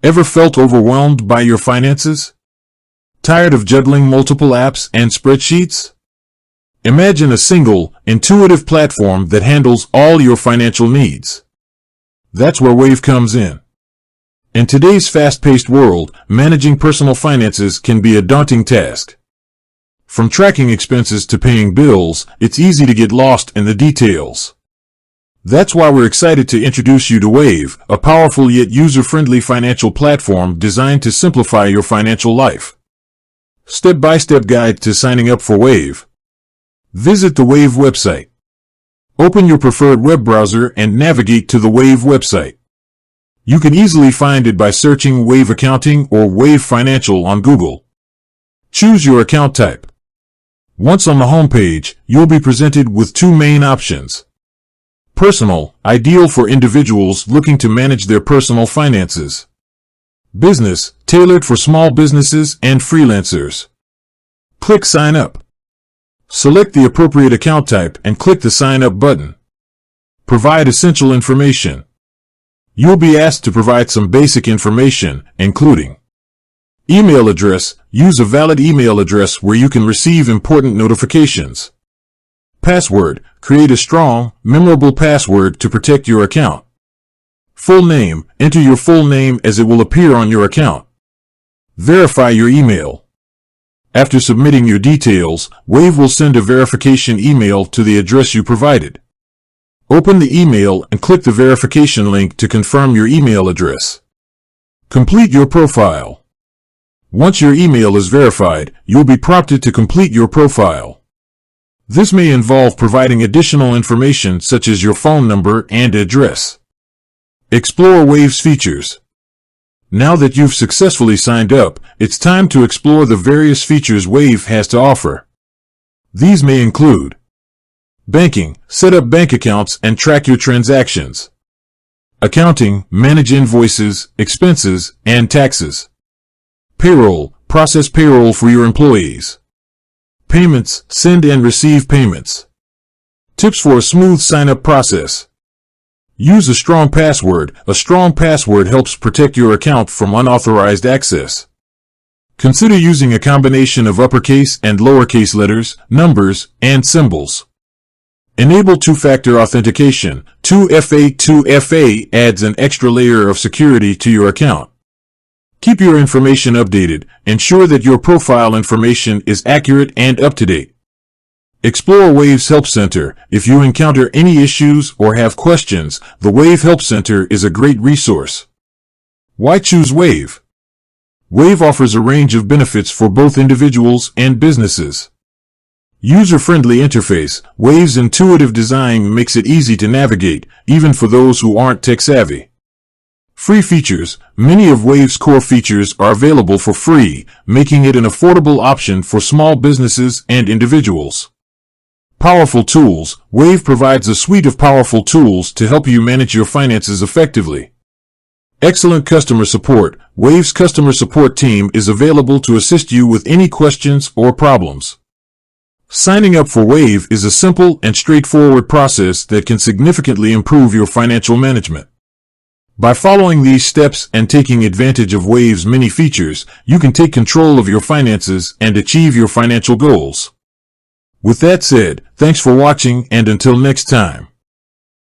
Ever felt overwhelmed by your finances? Tired of juggling multiple apps and spreadsheets? Imagine a single, intuitive platform that handles all your financial needs. That's where Wave comes in. In today's fast-paced world, managing personal finances can be a daunting task. From tracking expenses to paying bills, it's easy to get lost in the details. That's why we're excited to introduce you to Wave, a powerful yet user-friendly financial platform designed to simplify your financial life. Step-by-step guide to signing up for Wave. Visit the Wave website. Open your preferred web browser and navigate to the Wave website. You can easily find it by searching Wave Accounting or Wave Financial on Google. Choose your account type. Once on the homepage, you'll be presented with two main options. Personal, ideal for individuals looking to manage their personal finances. Business, tailored for small businesses and freelancers. Click Sign Up. Select the appropriate account type and click the Sign Up button. Provide essential information. You'll be asked to provide some basic information, including email address. Use a valid email address where you can receive important notifications. Password. Create a strong, memorable password to protect your account. Full name. Enter your full name as it will appear on your account. Verify your email. After submitting your details, Wave will send a verification email to the address you provided. Open the email and click the verification link to confirm your email address. Complete your profile. Once your email is verified, you'll be prompted to complete your profile. This may involve providing additional information such as your phone number and address. Explore Wave's features. Now that you've successfully signed up, it's time to explore the various features Wave has to offer. These may include banking, set up bank accounts and track your transactions. Accounting, manage invoices, expenses, and taxes. Payroll, process payroll for your employees. Payments, send and receive payments. Tips for a smooth sign-up process. Use a strong password. A strong password helps protect your account from unauthorized access. Consider using a combination of uppercase and lowercase letters, numbers, and symbols. Enable two-factor authentication. 2FA adds an extra layer of security to your account. Keep your information updated. Ensure that your profile information is accurate and up-to-date. Explore Wave's Help Center. If you encounter any issues or have questions, the Wave Help Center is a great resource. Why choose Wave? Wave offers a range of benefits for both individuals and businesses. User-friendly interface. Wave's intuitive design makes it easy to navigate, even for those who aren't tech-savvy. Free features. Many of Wave's core features are available for free, making it an affordable option for small businesses and individuals. Powerful tools. Wave provides a suite of powerful tools to help you manage your finances effectively. Excellent customer support. Wave's customer support team is available to assist you with any questions or problems. Signing up for Wave is a simple and straightforward process that can significantly improve your financial management. By following these steps and taking advantage of Wave's many features, you can take control of your finances and achieve your financial goals. With that said, thanks for watching and until next time.